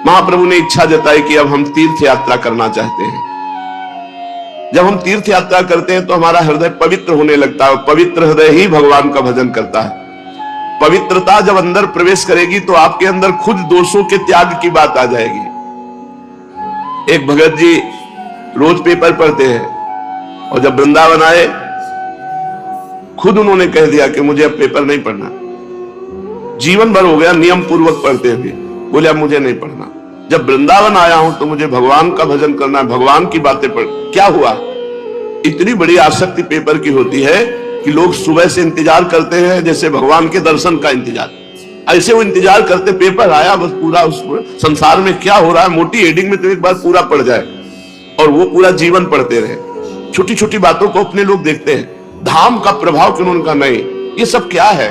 महाप्रभु ने इच्छा जताई कि अब हम तीर्थ यात्रा करना चाहते हैं। जब हम तीर्थ यात्रा करते हैं तो हमारा हृदय पवित्र होने लगता है। पवित्र हृदय ही भगवान का भजन करता है। पवित्रता जब अंदर प्रवेश करेगी तो आपके अंदर खुद दोषों के त्याग की बात आ जाएगी। एक भगत जी रोज पेपर पढ़ते हैं और जब वृंदावन आए खुद उन्होंने कह दिया कि मुझे अब पेपर नहीं पढ़ना। जीवन भर हो गया नियम पूर्वक पढ़ते हुए, बोले अब मुझे नहीं पढ़ना। जब वृंदावन आया हूं तो मुझे भगवान का भजन करना है, भगवान की बातें पढ़। क्या हुआ? इतनी बड़ी आसक्ति पेपर की होती है कि लोग सुबह से इंतजार करते हैं जैसे भगवान के दर्शन का इंतजार। ऐसे वो इंतजार करते, पेपर आया बस पूरा उस संसार में क्या हो रहा है मोटी हेडिंग में तो एक बार पूरा पढ़ जाए, और वो पूरा जीवन पढ़ते रहे। छोटी छोटी बातों को अपने लोग देखते हैं, धाम का प्रभाव क्यों उनका नहीं। ये सब क्या है?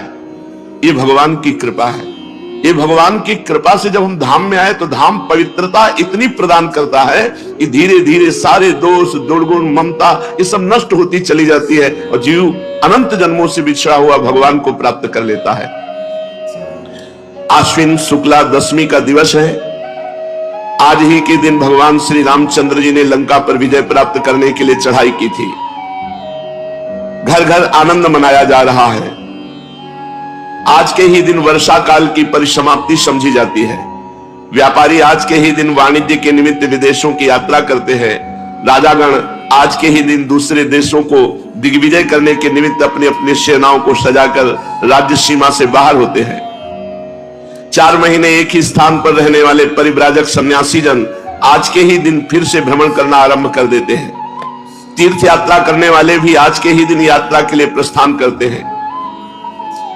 ये भगवान की कृपा है। ये भगवान की कृपा से जब हम धाम में आए तो धाम पवित्रता इतनी प्रदान करता है कि धीरे धीरे सारे दोष, दुर्गुण, ममता ये सब नष्ट होती चली जाती है और जीव अनंत जन्मों से बिछड़ा हुआ भगवान को प्राप्त कर लेता है। आश्विन शुक्ला दशमी का दिवस है। आज ही के दिन भगवान श्री रामचंद्र जी ने लंका पर विजय प्राप्त करने के लिए चढ़ाई की थी। घर घर आनंद मनाया जा रहा है। आज के ही दिन वर्षा काल की परिसमाप्ति समझी जाती है। व्यापारी आज के ही दिन वाणिज्य के निमित्त विदेशों की यात्रा करते हैं। राजागण आज के ही दिन दूसरे देशों को दिग्विजय करने के निमित्त अपनी अपनी सेनाओं को सजाकर राज्य सीमा से बाहर होते हैं। 4 महीने एक ही स्थान पर रहने वाले परिव्राजक सन्यासी जन आज के ही दिन फिर से भ्रमण करना आरंभ कर देते हैं। तीर्थ यात्रा करने वाले भी आज के ही दिन यात्रा के लिए प्रस्थान करते हैं।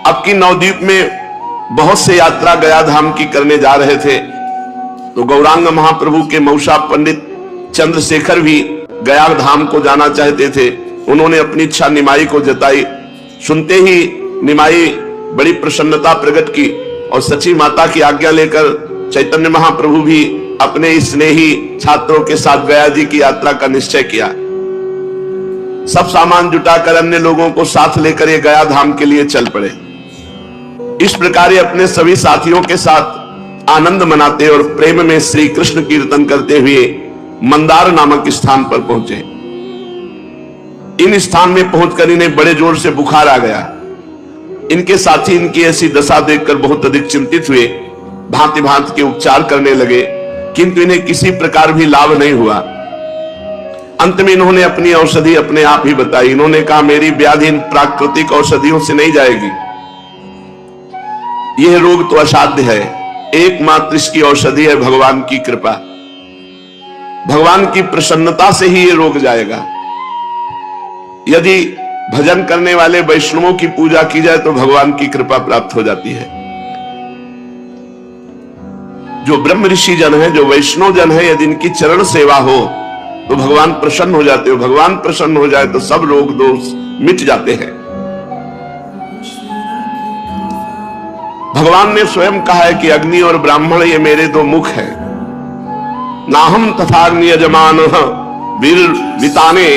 अब की नवद्वीप में बहुत से यात्रा गया धाम की करने जा रहे थे, तो गौरांग महाप्रभु के मौसा पंडित चंद्रशेखर भी गया धाम को जाना चाहते थे। उन्होंने अपनी इच्छा निमाई को जताई। सुनते ही निमाई बड़ी प्रसन्नता प्रकट की और सची माता की आज्ञा लेकर चैतन्य महाप्रभु भी अपने स्नेही छात्रों के साथ गया जी की यात्रा का निश्चय किया। सब सामान जुटाकर अन्य लोगों को साथ लेकर ये गया धाम के लिए चल पड़े। इस प्रकार अपने सभी साथियों के साथ आनंद मनाते और प्रेम में श्री कृष्ण कीर्तन करते हुए मंदार नामक स्थान पर पहुंचे। इन स्थान में पहुंचकर इन्हें बड़े जोर से बुखार आ गया। इनके साथी इनकी ऐसी दशा देखकर बहुत अधिक चिंतित हुए, भांति भांति के उपचार करने लगे, किंतु इन्हें किसी प्रकार भी लाभ नहीं हुआ। अंत में इन्होंने अपनी औषधि अपने आप ही बताई। इन्होंने कहा मेरी व्याधि इन प्राकृतिक औषधियों से नहीं जाएगी, यह रोग तो असाध्य है। एकमात्र इसकी औषधि है भगवान की कृपा। भगवान की प्रसन्नता से ही यह रोग जाएगा। यदि भजन करने वाले वैष्णवों की पूजा की जाए तो भगवान की कृपा प्राप्त हो जाती है। जो ब्रह्म ऋषि जन है, जो वैष्णव जन है, यदि इनकी चरण सेवा हो तो भगवान प्रसन्न हो जाते हो। भगवान प्रसन्न हो जाए तो सब रोग दोष मिट जाते हैं। भगवान ने स्वयं कहा है कि अग्नि और ब्राह्मण ये मेरे 2 मुख हैं। नाहम तथाग्नि यजमान वीर विताने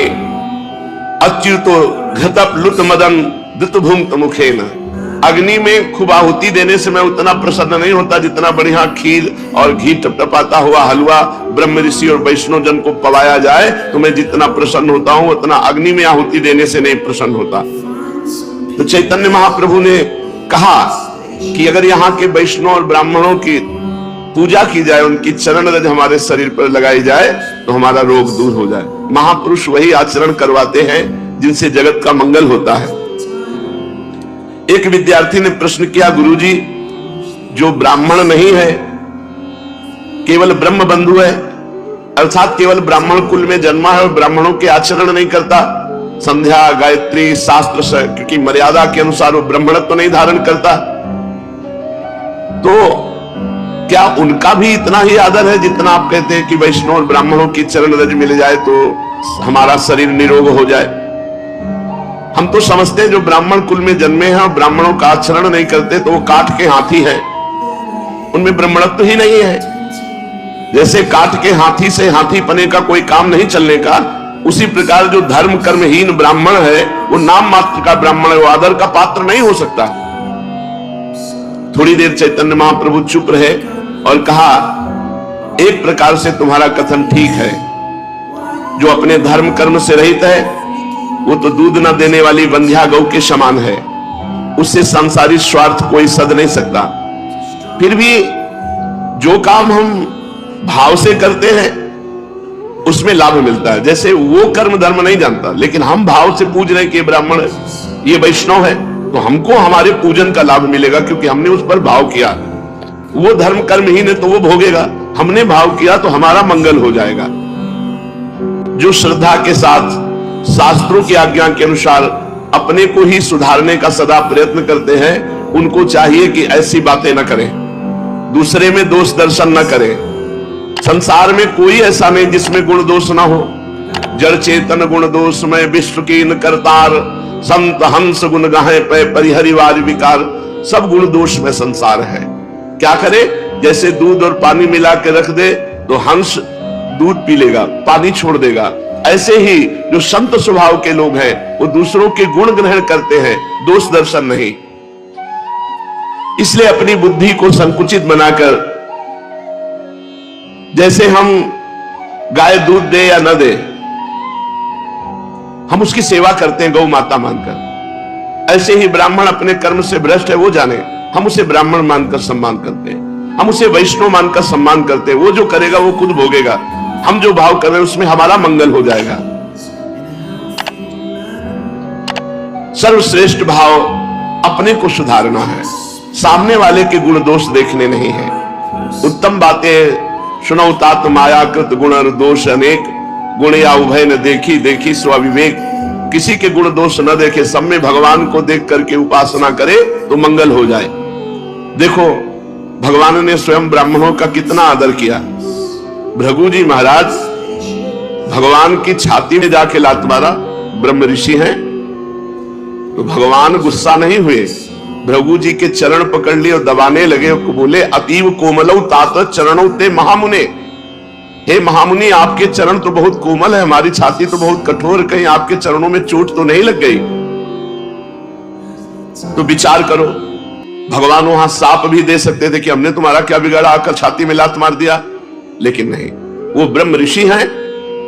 अच्युतो घृतप लुट मदन दुतभुंक्त मुखेन। अग्नि में खूब आहुति देने से मैं उतना प्रसन्न नहीं होता जितना बढ़िया खीर और घी टपटपाता हुआ हलवा ब्रह्म ऋषि और वैष्णव जन को पवाया जाए तो मैं जितना प्रसन्न होता हूं उतना अग्नि में आहुति देने से नहीं प्रसन्न होता। तो चैतन्य महाप्रभु ने कहा कि अगर यहाँ के वैष्णव और ब्राह्मणों की पूजा की जाए, उनकी चरण रज हमारे शरीर पर लगाई जाए तो हमारा रोग दूर हो जाए। महापुरुष वही आचरण करवाते हैं जिनसे जगत का मंगल होता है। एक विद्यार्थी ने प्रश्न किया, गुरुजी जो ब्राह्मण नहीं है, केवल ब्रह्म बंधु है, अर्थात केवल ब्राह्मण कुल में जन्मा है और ब्राह्मणों के आचरण नहीं करता, संध्या गायत्री शास्त्र की मर्यादा के अनुसार वो ब्राह्मणत्व तो नहीं धारण करता, तो क्या उनका भी इतना ही आदर है जितना आप कहते हैं कि वैष्णव और ब्राह्मणों की चरण रज मिल जाए तो हमारा शरीर निरोग हो जाए? हम तो समझते हैं जो ब्राह्मण कुल में जन्मे हैं और ब्राह्मणों का आचरण नहीं करते तो वो काठ के हाथी हैं, उनमें ब्राह्मणत्व ही नहीं है। जैसे काठ के हाथी से हाथी पने का कोई काम नहीं चलने का, उसी प्रकार जो धर्म कर्महीन ब्राह्मण है वो नाम मात्र का ब्राह्मण है, वो आदर का पात्र नहीं हो सकता। थोड़ी देर चैतन्य महाप्रभु चुप रहे और कहा एक प्रकार से तुम्हारा कथन ठीक है। जो अपने धर्म कर्म से रहित है वो तो दूध न देने वाली बंध्या गौ के समान है, उससे सांसारिक स्वार्थ कोई सद नहीं सकता। फिर भी जो काम हम भाव से करते हैं उसमें लाभ मिलता है। जैसे वो कर्म धर्म नहीं जानता, लेकिन हम भाव से पूज रहे हैं कि ये ब्राह्मण है, ये वैष्णव है, तो हमको हमारे पूजन का लाभ मिलेगा क्योंकि हमने उस पर भाव किया। वो धर्म कर्महीन है तो वो भोगेगा, हमने भाव किया तो हमारा मंगल हो जाएगा। जो श्रद्धा के साथ शास्त्रों की आज्ञा के अनुसार अपने को ही सुधारने का सदा प्रयत्न करते हैं, उनको चाहिए कि ऐसी बातें न करें, दूसरे में दोष दर्शन न करें। संसार में कोई ऐसा नहीं जिसमें गुण दोष ना हो। जड़ चेतन गुण दोष में विश्व कीन करतार, संत हंस गुण गाहे पे परिहरिवार विकार। सब गुण दोष में संसार है। क्या करे? जैसे दूध और पानी मिला के रख दे तो हंस दूध पी लेगा, पानी छोड़ देगा। ऐसे ही जो संत स्वभाव के लोग हैं वो दूसरों के गुण ग्रहण करते हैं, दोष दर्शन नहीं। इसलिए अपनी बुद्धि को संकुचित बनाकर, जैसे हम गाय दूध दे या न दे, हम उसकी सेवा करते हैं गौ माता मानकर, ऐसे ही ब्राह्मण अपने कर्म से भ्रष्ट है वो जाने, हम उसे ब्राह्मण मानकर सम्मान करते हैं, हम उसे वैष्णव मानकर सम्मान करते हैं। वो जो करेगा वो खुद भोगेगा, हम जो भाव कर रहे हैं उसमें हमारा मंगल हो जाएगा। सर्वश्रेष्ठ भाव अपने को सुधारना है, सामने वाले के गुण दोष देखने नहीं है। उत्तम बातें सुनो तात माया कृत गुण दोष अनेक, गुण या उभय न देखी देखी स्वविवेक। किसी के गुण दोष न देखे, सब में भगवान को देख करके उपासना करे तो मंगल हो जाए। देखो भगवान ने स्वयं ब्राह्मणों का कितना आदर किया। भृगु जी महाराज भगवान की छाती में जाके लात मारा, ब्रह्म ऋषि हैं, तो भगवान गुस्सा नहीं हुए, भृगु जी के चरण पकड़ लिए और दबाने लगे और बोले अतीव कोमलौ तात चरणौ ते महामुने। हे महामुनि, आपके चरण तो बहुत कोमल है, हमारी छाती तो बहुत कठोर, कहीं आपके चरणों में चोट तो नहीं लग गई? तो विचार करो, भगवान वहां साप भी दे सकते थे कि हमने तुम्हारा क्या बिगाड़ा, आकर छाती में लात मार दिया, लेकिन नहीं, वो ब्रह्म ऋषि हैं।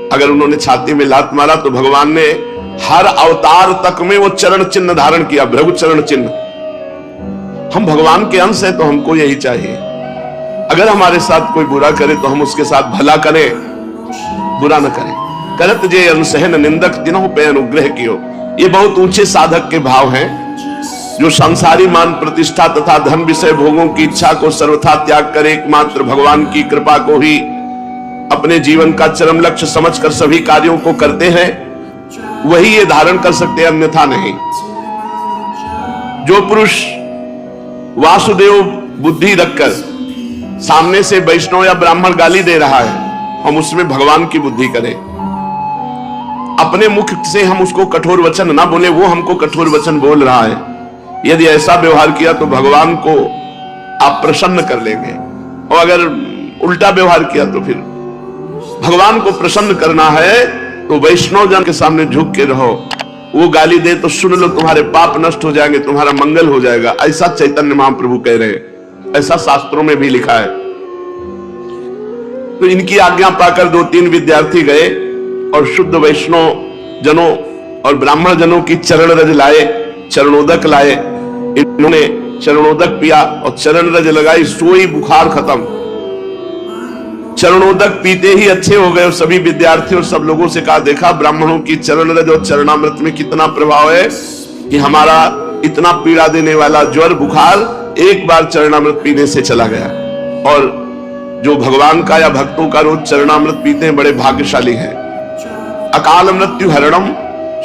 अगर उन्होंने छाती में लात मारा तो भगवान ने हर अवतार तक में वो चरण चिन्ह धारण किया, भृगु चरण चिन्ह। हम भगवान के अंश हैं तो हमको यही चाहिए। अगर हमारे साथ कोई बुरा करे तो हम उसके साथ भला करें, बुरा न करें। करत जे अनसहन निंदक तिन्हों पे अनुग्रह कियो। ये बहुत ऊंचे साधक के भाव हैं, जो संसारी मान प्रतिष्ठा तथा धन विषय भोगों की इच्छा को सर्वथा त्याग कर एकमात्र भगवान की कृपा को ही अपने जीवन का चरम लक्ष्य समझकर सभी कार्यों को करते हैं, वही ये धारण कर सकते हैं, अन्यथा नहीं। जो पुरुष वासुदेव बुद्धि रखकर सामने से वैष्णव या ब्राह्मण गाली दे रहा है, हम उसमें भगवान की बुद्धि करें। अपने मुख से हम उसको कठोर वचन ना बोले, वो हमको कठोर वचन बोल रहा है। यदि ऐसा व्यवहार किया तो भगवान को आप प्रसन्न कर लेंगे, और अगर उल्टा व्यवहार किया तो फिर भगवान को प्रसन्न करना है तो वैष्णव जन के सामने झुक के रहो। वो गाली दे तो सुन लो, तुम्हारे पाप नष्ट हो जाएंगे, तुम्हारा मंगल हो जाएगा, ऐसा चैतन्य महाप्रभु कह रहे हैं, ऐसा शास्त्रों में भी लिखा है। तो इनकी आज्ञा पाकर 2-3 विद्यार्थी गए और शुद्ध वैष्णव जनों और ब्राह्मण जनों की चरण रज लाए, चरणोदक लाए। इन्होंने चरणोदक पिया और चरण रज लगाई, सोई बुखार खत्म। चरणोदक पीते ही अच्छे हो गए और सभी विद्यार्थियों सब लोगों से कहा, देखा ब्राह्मणों की चरण रज और चरणामृत में कितना प्रभाव है कि हमारा इतना पीड़ा देने वाला ज्वर बुखार एक बार चरणामृत पीने से चला गया। और जो भगवान का या भक्तों का रोज चरणामृत पीते हैं बड़े भाग्यशाली हैं। अकाल मृत्यु हरणम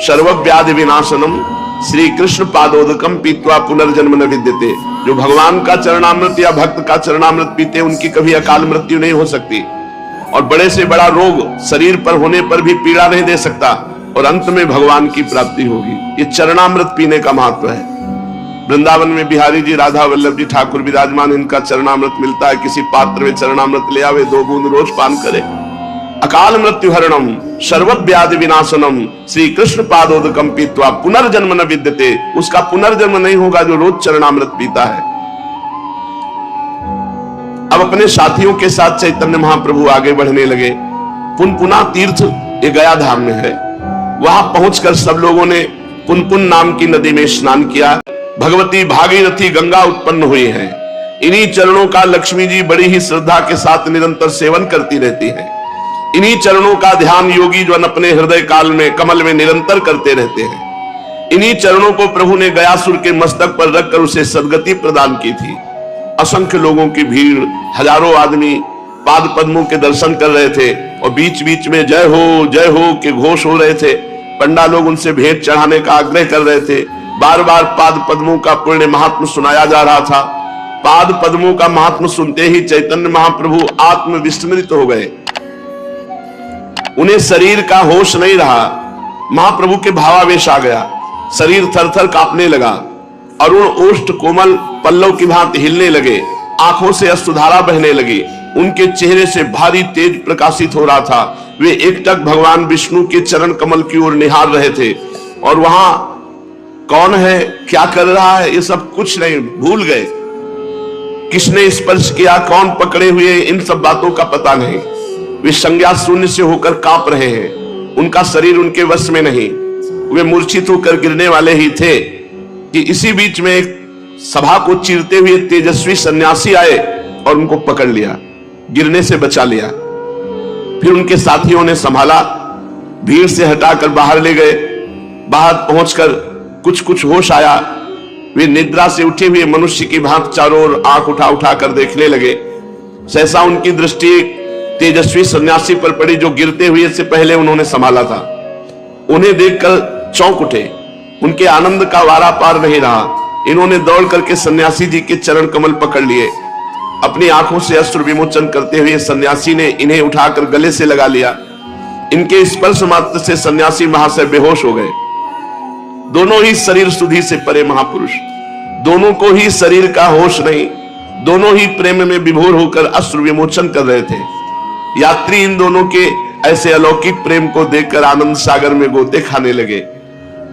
सर्वव्याधि विनाशनम श्री कृष्ण पादोदकम पीत्वा पुनर्जन्म न विद्यते। जो भगवान का चरणामृत या भक्त का चरणामृत पीते उनकी कभी अकाल मृत्यु नहीं हो सकती, और बड़े से बड़ा रोग शरीर पर होने पर भी पीड़ा नहीं दे सकता, और अंत में भगवान की प्राप्ति होगी। ये चरणामृत पीने का महत्व है। वृंदावन में बिहारी जी, राधा वल्लभ जी ठाकुर विराजमान, इनका चरणामृत मिलता है। किसी पात्र में चरणामृत ले आवे, 2 बूंद रोज पान करे। अकाल मृत्यु हरणम सर्वव्याधि विनाशनम श्री कृष्ण पादोदकम पीत्वा पुनर्जन्म न विद्यते। उसका पुनर्जन्म नहीं होगा जो रोज चरणामृत पीता है। अब अपने साथियों के साथ चैतन्य महाप्रभु आगे बढ़ने लगे। पुनपुना तीर्थ ये गया धाम में है। वहां पहुंचकर सब लोगों ने पुनपुन नाम की नदी में स्नान किया। भगवती भागीरथी गंगा उत्पन्न हुई है। इन्हीं चरणों का लक्ष्मी जी बड़ी ही श्रद्धा के साथ निरंतर सेवन करती रहती है। इन्हीं चरणों का ध्यान योगी जन अपने हृदय काल में कमल में निरंतर करते रहते हैं। इन्हीं चरणों को प्रभु ने गयासुर के मस्तक पर रखकर उसे सद्गति प्रदान की थी। असंख्य लोगों की भीड़, हजारों आदमी पाद पद्मों के दर्शन कर रहे थे और बीच बीच में जय हो के घोष हो रहे थे। पंडा लोग उनसे भेंट चढ़ाने का आग्रह कर रहे थे। बार बार पाद पद्मों का पुण्य महात्म सुनाया जा रहा था। पाद पद्मों का महात्म सुनते ही चैतन्य महाप्रभु आत्म विस्मृत हो गए। उन्हें शरीर का होश नहीं रहा। महाप्रभु के भावावेश आ गया। शरीर थर-थर कांपने लगा। अरुण ओष्ठ कोमल पल्लव की भांति हिलने लगे। आंखों से अश्रुधारा बहने लगी। उनके चेहरे से भारी तेज प्रकाशित हो रहा था। वे एकटक भगवान विष्णु के चरण कमल की ओर निहार रहे थे और वहां कौन है, क्या कर रहा है, ये सब कुछ नहीं, भूल गए। किसने स्पर्श किया, कौन पकड़े हुए, इन सब बातों का पता नहीं। वे संज्ञा शून्य से होकर कांप रहे हैं। उनका शरीर उनके वश में नहीं। वे मूर्छित होकर गिरने वाले ही थे कि इसी बीच में एक सभा को चीरते हुए तेजस्वी सन्यासी आए और उनको पकड़ लिया, गिरने से बचा लिया। फिर उनके साथियों ने संभाला, भीड़ से हटाकर बाहर ले गए। बाहर पहुंचकर कुछ कुछ होश आया। वे निद्रा से उठे हुए मनुष्य की भांति चारों ओर आंख उठा उठा कर देखने लगे। सहसा उनकी दृष्टि एक तेजस्वी सन्यासी पर पड़ी जो गिरते हुए से पहले उन्होंने संभाला था। उन्हें देखकर चौंक उठे। उनके आनंद का वारा पार नहीं रहा। इन्होंने दौड़ करके सन्यासी जी के चरण कमल पकड़ लिए। अपनी आंखों से अश्रु विमोचन करते हुए सन्यासी ने इन्हें उठाकर गले से लगा लिया। इनके स्पर्श मात्र से सन्यासी महाशय बेहोश हो गए। दोनों ही शरीर सुधि से परे महापुरुष, दोनों को ही शरीर का होश नहीं, दोनों ही प्रेम में विभोर होकर अश्रु विमोचन कर रहे थे। यात्री इन दोनों के ऐसे अलौकिक प्रेम को देखकर आनंद सागर में गोते खाने लगे।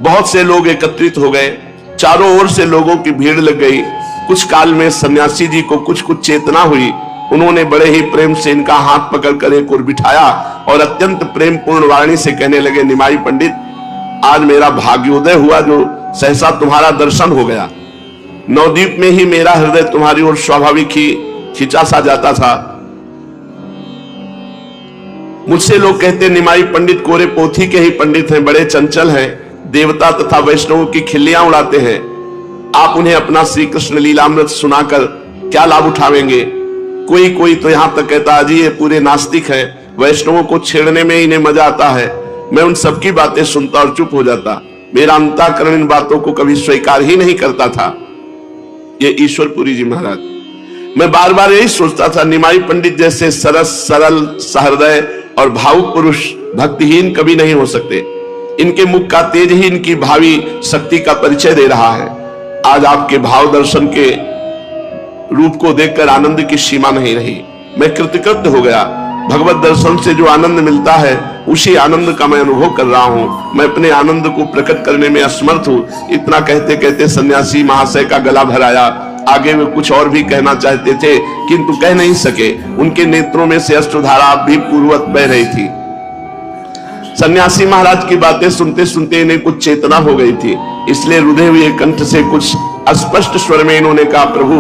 बहुत से लोग एकत्रित हो गए। चारों ओर से लोगों की भीड़ लग गई। कुछ काल में सन्यासी जी को कुछ कुछ चेतना हुई। उन्होंने बड़े ही प्रेम से इनका हाथ पकड़कर एक ओर बिठाया और अत्यंत प्रेम पूर्ण वाणी से कहने लगे, निमाई पंडित, आज मेरा भाग्योदय हुआ जो सहसा तुम्हारा दर्शन हो गया। नवद्वीप में ही मेरा हृदय तुम्हारी ओर स्वाभाविक ही खिंचा सा जाता था। मुझसे लोग कहते निमाई पंडित कोरे पोथी के ही पंडित हैं, बड़े चंचल हैं, देवता तथा वैष्णवों की खिल्लियां उड़ाते हैं। आप उन्हें अपना श्री कृष्ण लीलामृत सुनाकर क्या लाभ उठावेंगे? कोई कोई तो यहां तक कहता अजी ये पूरे नास्तिक है, वैष्णवों को छेड़ने में इन्हें मजा आता है। मैं उन सबकी बातें सुनता और चुप हो जाता। मेरा अंतःकरण इन बातों को कभी स्वीकार ही नहीं करता था। ये ईश्वरपुरी जी महाराज, मैं बार बार यही सोचता था, निमाई पंडित जैसे सरस सरल सहृदय और भावुक पुरुष भक्तिहीन कभी नहीं हो सकते। इनके मुख का तेज ही इनकी भावी शक्ति का परिचय दे रहा है। आज आपके भाव दर्शन के रूप को देखकर आनंद की सीमा नहीं रही। मैं कृतकृत्य हो गया। भगवत दर्शन से जो आनंद मिलता है उसी आनंद का मैं अनुभव कर रहा हूं। मैं अपने आनंद को प्रकट करने में असमर्थ हूं। इतना कहते कहते सन्यासी महाशय का गला भर आया। आगे वे कुछ और भी कहना चाहते थे किंतु कह नहीं सके। उनके नेत्रों में से अश्रुधारा भी पूर्ववत बह रही थी। सन्यासी महाराज की बातें सुनते सुनते इन्हें कुछ चेतना हो गई थी, इसलिए रुधे हुए कंठ से कुछ अस्पष्ट स्वर में इन्होंने कहा, प्रभु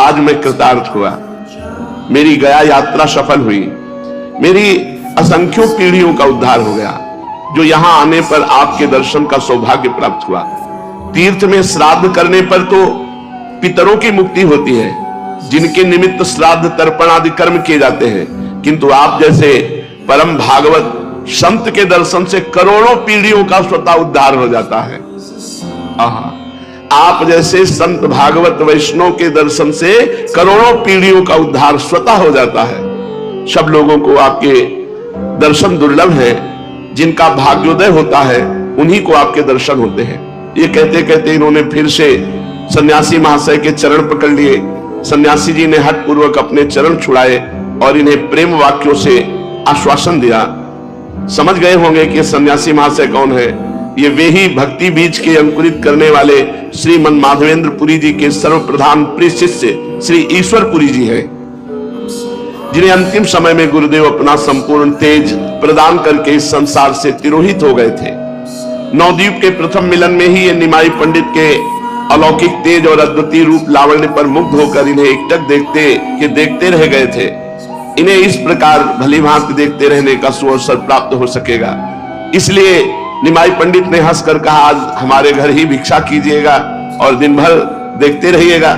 आज मैं कृतार्थ हुआ, मेरी गया यात्रा सफल हुई, मेरी असंख्यों पीढ़ियों का उद्धार हो गया। जो यहां आने पर आपके दर्शन का सौभाग्य प्राप्त हुआ। तीर्थ में श्राद्ध करने पर तो पितरों की मुक्ति होती है, जिनके निमित्त श्राद्ध तर्पण आदि कर्म किए जाते हैं, किंतु आप जैसे परम भागवत संत के दर्शन से करोड़ों पीढ़ियों का स्वतः उद्धार हो जाता है। आप जैसे संत भागवत वैष्णव के दर्शन से करोड़ों पीढ़ियों का उद्धार स्वतः हो जाता है। सब लोगों को आपके दर्शन दुर्लभ है। जिनका भाग्योदय होता है उन्हीं को आपके दर्शन होते हैं। ये कहते कहते इन्होंने फिर से सन्यासी महाशय के चरण पकड़ लिए। सन्यासी जी ने हठ पूर्वक अपने चरण छुड़ाए और इन्हें प्रेम वाक्यों से आश्वासन दिया। समझ गए होंगे कि सन्यासी महाशय कौन है। ये वे ही भक्ति बीज के अंकुरित करने वाले श्रीमन माधवेंद्र पुरी जी के सर्वप्रधान प्रिय शिष्य श्री ईश्वरपुरी जी हैं। जिन्हें अंतिम समय में गुरुदेव अपना संपूर्ण तेज प्रदान करके इस संसार से तिरोहित हो गए थे। नवद्वीप के प्रथम मिलन में ही ये निमाई पंडित के अलौकिक तेज और अद्वितीय रूप लावण्य पर मुग्ध होकर इन्हें एकटक देखते रह गए थे। इन्हें इस प्रकार भली भांति देखते रहने का सुअवसर प्राप्त हो सकेगा, इसलिए निमाई पंडित ने हंसकर कहा, आज हमारे घर ही भिक्षा कीजिएगा और दिन भर देखते रहिएगा।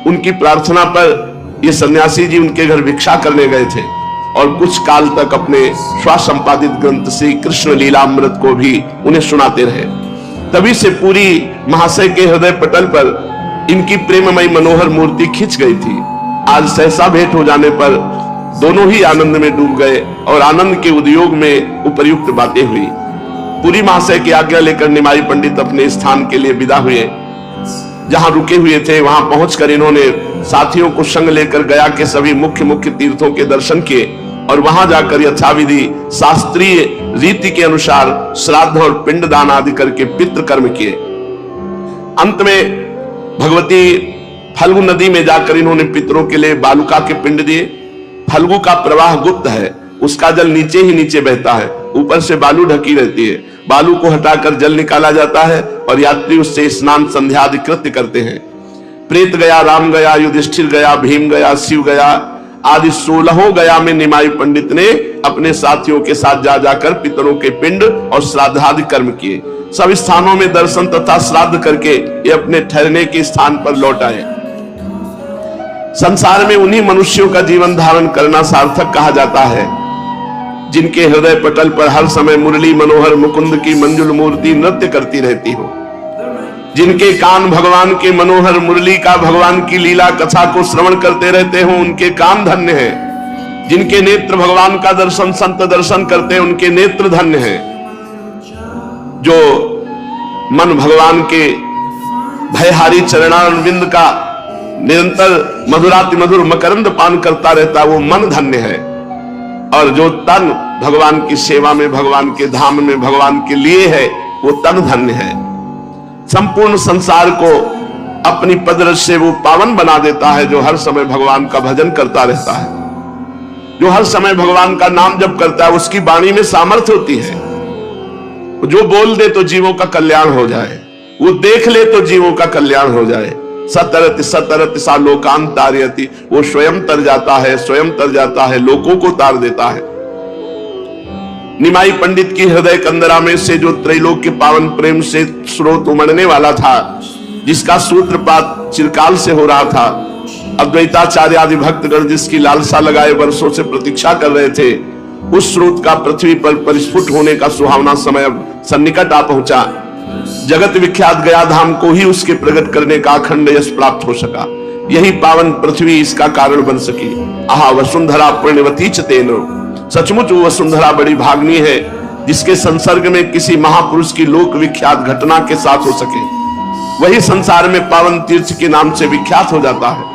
उनकी प्रार्थना पर ये सन्यासी जी उनके घर भिक्षा करने गए थे और कुछ काल तक अपने स्वसंपादित ग्रंथ श्री कृष्ण लीलामृत को भी उन्हें सुनाते रहे। तभी से पूरी महाशय के हृदय पटल पर इनकी प्रेममयी मनोहर मूर्ति खिंच गई थी। आज सहसा भेंट हो जाने पर दोनों ही आनंद में डूब गए और आनंद के उद्योग में उपर्युक्त बातें हुई। पूरी महाशय की आज्ञा लेकर निमाई पंडित अपने स्थान के लिए विदा हुए। जहां रुके हुए थे वहां पहुंचकर इन्होंने साथियों को संग लेकर गया के सभी मुख्य तीर्थों के दर्शन किए और वहां जाकर यथाविधि शास्त्रीय रीति के अनुसार श्राद्ध और पिंडदान आदि करके पितृ कर्म किए। अंत में भगवती फल्गु नदी में जाकर इन्होंने पितरों के लिए बालुका के पिंड दिए। फल्गु का प्रवाह गुप्त है, उसका जल नीचे ही नीचे बहता है, ऊपर से बालू ढकी रहती है। बालू को हटाकर जल निकाला जाता है और यात्री उससे स्नान संध्या आदि कृत्य करते हैं। प्रेत गया, राम गया, युधिष्ठिर गया, भीम गया, शिव गया आदि 16 गया में निमाई पंडित ने अपने साथियों के साथ जा जाकर पितरों के पिंड और श्राद्धादि कर्म किए। सब स्थानों में दर्शन तथा श्राद्ध करके ये अपने ठहरने के स्थान पर लौट आए। संसार में उन्हीं मनुष्यों का जीवन धारण करना सार्थक कहा जाता है जिनके हृदय पटल पर हर समय मुरली मनोहर मुकुंद की मंजुल मूर्ति नृत्य करती रहती हो, जिनके कान भगवान के मनोहर मुरली का भगवान की लीला कथा को श्रवण करते रहते हो, उनके कान धन्य हैं। जिनके नेत्र भगवान का दर्शन संत दर्शन करते हैं, उनके नेत्र धन्य हैं। जो मन भगवान के भयहारी चरणारविंद का निरंतर मधुराति मधुर मकरंद पान करता रहता, वो मन धन्य है। और जो तन भगवान की सेवा में, भगवान के धाम में, भगवान के लिए है, वो तन धन्य है। संपूर्ण संसार को अपनी पदरज से वो पावन बना देता है जो हर समय भगवान का भजन करता रहता है, जो हर समय भगवान का नाम जप करता है। उसकी वाणी में सामर्थ्य होती है, जो बोल दे तो जीवों का कल्याण हो जाए, वो देख ले तो जीवों का कल्याण हो जाए। सतरति सतरति सा लोकान तारयति, वो स्वयं तर जाता है, स्वयं तर जाता है, लोगों को तार देता है। निमाई पंडित की हृदय कंदरा में से जो त्रैलोक के पावन प्रेम से स्रोत उमड़ने वाला था, जिसका सूत्रपात चिरकाल से हो रहा था, अद्वैताचार्य आदि भक्तगण जिसकी लालसा लगाए वर्षों से प्रतीक्षा कर रहे थे, उस स्रोत का पृथ्वी पर परिस्फुट होने का सुहावना समय अब सन्निकट आ पहुंचा। जगत विख्यात गया धाम को ही उसके प्रकट करने का अखंड यश प्राप्त हो सका। यही पावन पृथ्वी इसका कारण बन सकी। आहा वसुंधरा पुण्यवती च तेनो, सचमुच वो वसुंधरा बड़ी भाग्नी है जिसके संसर्ग में किसी महापुरुष की लोक विख्यात घटना के साथ हो सके। वही संसार में पावन तीर्थ के नाम से विख्यात हो जाता है।